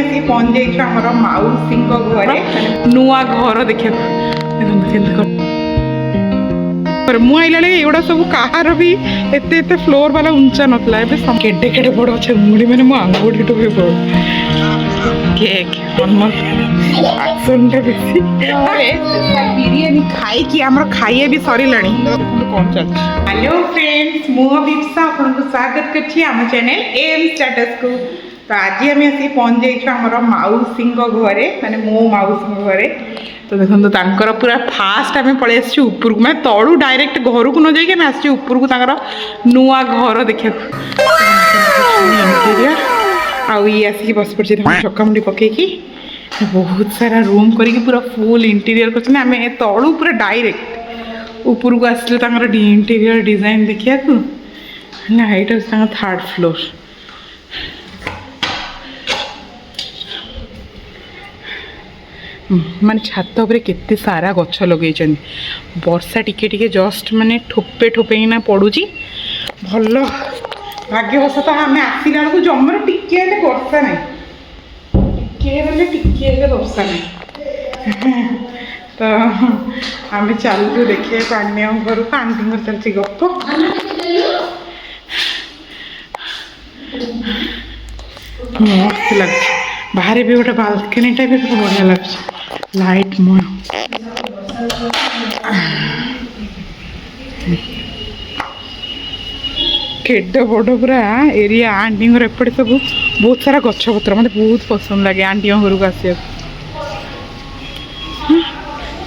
आसी पहुँच जाइए आमर मौसी घरे नुआ घर देखा मु आइला एगुड़ा सब कहार भी एते एते फ्लोर वाला उंचा नतला केटे केटे बड़ चिंगुड़ी मैंने मो आंगुठी टू भी बड़ केक बिरियानी खाई कि आमर खाइए भी सरिला कौन चलती। हेलो फ्रेंड्स मु बिप्सा आपको स्वागत करछि आम चैनल एम स्टेटस को। तो आज आम आसी पहुँच जाइए आमर मौसी घरे माने मो मौसी घरे। तो देखो तांकर पूरा फास्ट आम पलि आस ऊपर को मैं तलू डायरेक्ट घर को न जाइए आम आस ऊपर को नुआ घर देखा आउ ये आसिक बस पड़े चकामुंडी पकईकी बहुत सारा रूम करके पूरा फुल इंटीरियर कर तलू पूरा डायरेक्ट ऊपर को आसले इंटीरियर डिजाइन देखा ना यहाँ थर्ड फ्लोर। माने छात उपर केते सारा गछ लगे वर्षा टिके टिके जस्ट माने ठोपे ठोपे ही ना पड़ुची भल भाग्यवशत आम आसला बेलू जमार टिके वर्षा ना टिके वर्षा ना तो आम चलू देखिए आंटी घर को आंटी घर चलती गप मस्त लगे बाहर भी गोटे बालकनी टाइप बढ़िया लगे लाइट मय केड बड़ पूरा एरिया आंटी घर एपटे सब बहुत सारा गछ पत्र मत बहुत पसंद लगे आंटी घर को आसिया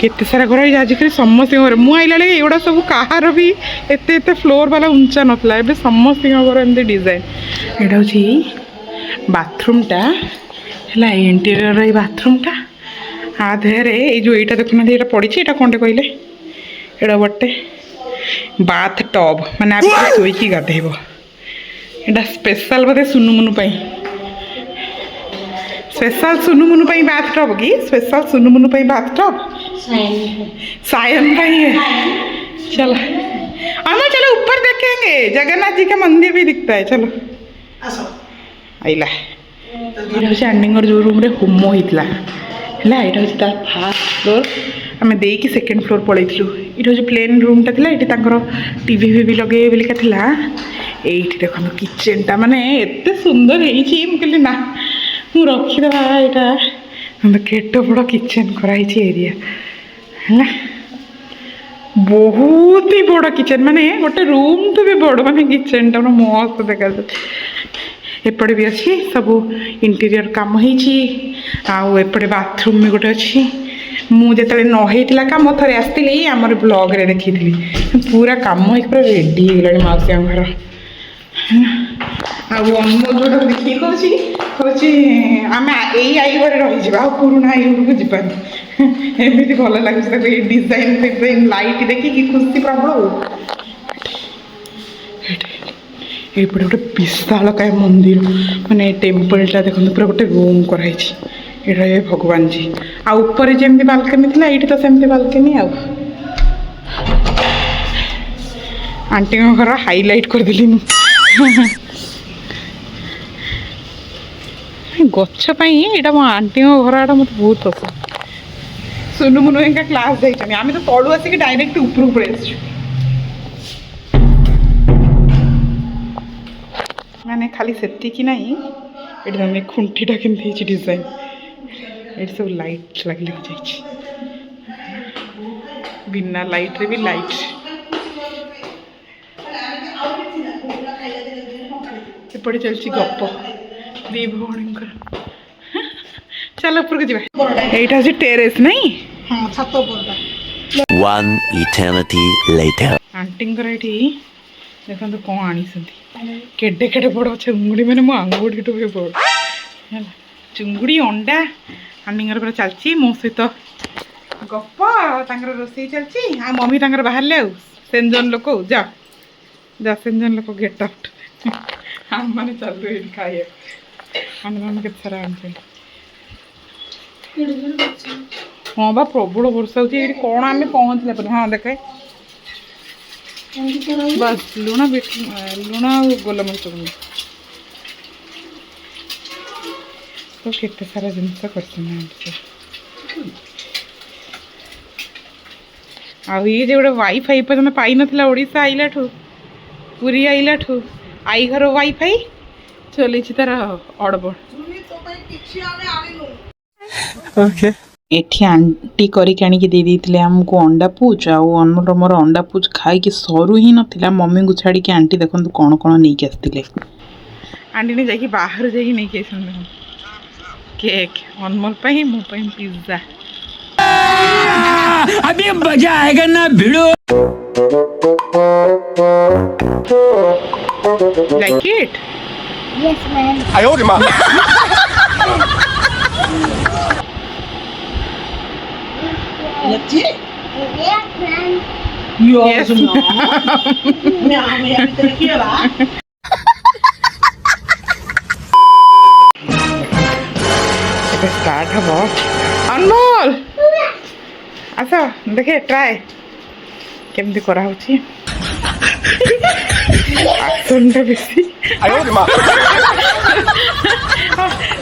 केते सारा घर आजिकल समस्त घर मु आइला एगुड़ा सब कहार भी एते एते फ्लोर वाला उंचा नतला समस्त घर एमती डिजाइन एटा हूँ बाथरूमटा है इंटीरियर बाथरूमटा आधे ये जो यहाँ देखुना ये पड़ी ये कौन कहले एटा गोटे बाथ टब माने शोकी गाधेब यहाँ स्पेशल बोधे सुनुमुनु स्पेशल सुनुमुनु बाथ टब कि स्पेशल सुनुमुनु बाथ टब सायन चलो हम चलो ऊपर देखेंगे जगन्नाथ जी का मंदिर भी दिखता है चलो आइला ये आंटी जो रूम रे होम होता है यहाँ हूँ तार फास्ट फ्लोर आम देकी सेकेंड फ्लोर पलैलु ये हूँ प्लेन रूमटा था ये टीवी भी लगे बोलिका ये देख किचेनटा माने एत सुंदर है ना मु रखीदे यहाँ केट बड़ किचेन कराई एरिया है बहुत ही बड़ किचेन माने गोटे रूम तो भी बड़ माने किचेनटा मस्त देखा एपटे भी अच्छी सब इंटीरियर कम होपटे बाथरूम भी गोटे अच्छी मुझे नहींला कम थे आसती आमर ब्लॉग रे देखी पूरा कम हो पूरा रेडी हो गला मौसी घर आमोल जो देखिए कौन आम यही आई घरे रही पुराणा आई घर को जीवन एमती भल लगे डिजाइन डिजाइन लाइट देखिए खुशी प्रबल ये गोटे विशाल काय मंदिर माने टेम्पलटा देखो पूरा गोटे रूम कराई ये भगवान जी आपर जमी बालकनी थी ये तो सेमती बालकनी आंटी घर हाइलाइट करदेली गपाई यहाँ मो आंटी घर आटा मत बहुत पसंद सुनु मुनु इनका क्लास जाइए आम तो तलू आसिक डायरेक्ट ऊपर पड़े माने खाली सेतिकी नहीं ये खुंटीटा केमती डिजाइन ये सब लाइट लग जाइए बिना लाइट रे भी लाइट एपटे चलती गप दी भौणी चल ऊपर को जाए यहाँ हूँ टेरेस नहीं One eternity later. आंटी ये देखो कौन आनी केटे केटे बड़ चिंगुड़ी मैंने मो आंगुठी टू भी बड़ है चिंगुड़ी अंडा आंटी पूरा चलती मो सहित गप रोसे चलती आ मम्मी बाहर ले सेंजन लोक जा जा सेंजन लोक गेट आउट आम मैंने चलू ये खाए आम के सारा आनी हाँ बा प्रबल वर्षा हो कौन आम पहुँचला पर हाँ देखे बस लुण लुण गोलमरीच କେତେ ସାରା ଜିନିଷ କରିଛନ୍ତି ଆଉ ଇଏ ଯେ ଗୋଟେ ୱାଇଫାଇ ପର୍ଯ୍ୟନ୍ତ ପାଇନଥିଲା ଓଡ଼ିଶା ଆଇଲାଠୁ ପୁରୀ ଆଇଲାଠୁ ଆଈ ଘର ୱାଇଫାଇ ଚଲେଇଛି ତାର ଅଡ଼ବଡ଼। ଏଠି ଆଣ୍ଟି କରିକି ଆଣିକି ଦେଇ ଦେଇଥିଲେ ଆମକୁ ଅଣ୍ଡା ପୁଚ୍ ଆଉ ଆମର ମୋର ଅଣ୍ଡା ପୁଚ୍ ଖାଇକି ସରୁ ହିଁ ନଥିଲା। ମମିଙ୍କୁ ଛାଡ଼ିକି ଆଣ୍ଟି ଦେଖନ୍ତୁ କ'ଣ କ'ଣ ନେଇକି ଆସିଥିଲେ। ଆଣ୍ଟି ଯାଇକି ବାହାରୁ ଯାଇକି ନେଇକି ଆସିଛନ୍ତି କେକ୍ ଅନମୋଲ ପାଇଁ ମୋ ପାଇଁ ପିଜ୍ଜା। अभी मजा आएगा ना भिड़ो। Like it? Yes, ma'am. Legit? Yes, ma'am. Yes. ଏବେ ଷ୍ଟାର୍ଟ ହବ। ଅନମୋଲ ଆସ ଦେଖେ ଟ୍ରାଏ କେମିତି କରାହଉଛି। ଆକ୍ସନଟା ବେଶୀ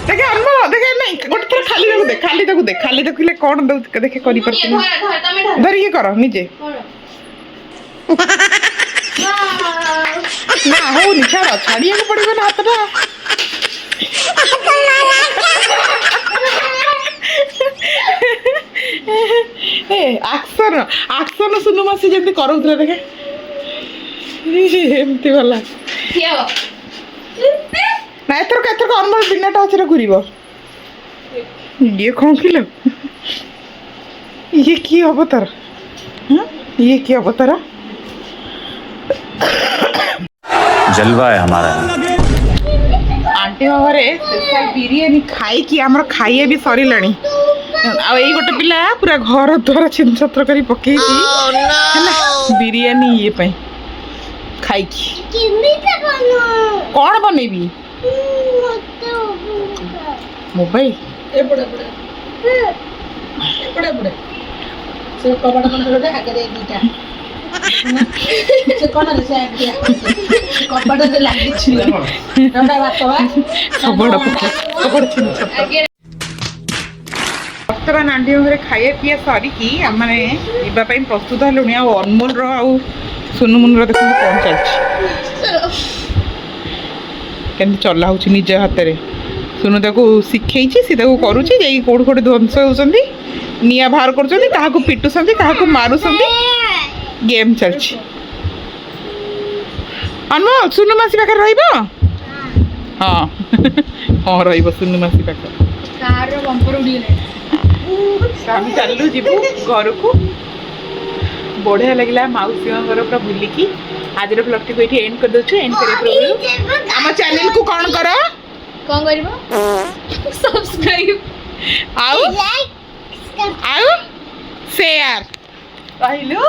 ଦେଖେ ଅନମୋଲ ଦେଖେ ନାଇଁ ଗୋଟେ ଥର ଖାଲି ତାକୁ ଦେଖ ଖାଲି ଦେଖିଲେ କ'ଣ ଦଉଛି ଦେଖେ କରିପାରୁଛି ଧରିକି କର ନିଜେ ନା ହଉନି ଛାଡ଼ିବାକୁ ପଡ଼ିବ ନା ହାତଟା। ଆକ୍ସନ ସୁନୁ ମାସି ଯେମିତି କରାଉଥିଲା ଦେଖେ ଏମିତି ଭଲ ନା ଏଥରକ ଅନମୋଲ ବିନାଟା ଅଛି ଘୁରିବ। ଇଏ କ'ଣ କିଲୋ ଇଏ କି ହବ ତାର ଇଏ କି ହବ ତାର जलवा है हमारा। आंटी घरे स्पेशल बिरियानी खाई आमर खाइए भी सरिलानी ଆଉ ଏଇ ଗୋଟେ ପିଲା ପୁରା ଘର ଦ୍ୱାର ଛିନଛତ୍ର କରି ପକେଇଛି ହେଲା ବିରିୟାନୀ ଇଏ ପାଇଁ ଖାଇକି। କ'ଣ ବନେଇବି ମୋବାଇଲ ବର୍ତ୍ତମାନ ଆଣ୍ଟି ଘରେ ଖାଇବା ପିଇବା ସରିକି ଆମେ ଯିବା ପାଇଁ ପ୍ରସ୍ତୁତ ହେଲୁଣି। ଆଉ ଅନମୋଲର ଆଉ ସୁନୁମୁନର ଦେଖନ୍ତୁ କ'ଣ ଚାଲିଛି କେମିତି ଚଲା ହେଉଛି ନିଜ ହାତରେ। ସୁନୁ ତାକୁ ଶିଖେଇଛି ସେ ତାକୁ କରୁଛି ଯାଇକି କେଉଁଠି କେଉଁଠି ଧ୍ୱଂସ ହେଉଛନ୍ତି ନିଆଁ ବାହାର କରୁଛନ୍ତି କାହାକୁ ପିଟୁଛନ୍ତି କାହାକୁ ମାରୁଛନ୍ତି ଗେମ୍ ଚାଲିଛି। ଅନମୋଲ ସୁନୁ ମାସି ପାଖରେ ରହିବ ହଁ ହଁ ରହିବ ସୁନୁ ମାସି ପାଖରେ। ଆମେ ଚାଲୁ ଯିବୁ ଘରକୁ। ବଢ଼ିଆ ଲାଗିଲା ମାଉସୀଙ୍କ ଘର ପୁରା ବୁଲିକି। ଆଜିର ବ୍ଲଗ୍ଟିକୁ ଏଇଠି ଏଣ୍ଡ କରିଦେଉଛୁ। ଏଣ୍ଡ କରିବା ପୂର୍ବରୁ ଆମ ଚ୍ୟାନେଲକୁ କ'ଣ କରିବ ସବସ୍କ୍ରାଇବ ଆଉ ସେୟାର କହିଲୁ।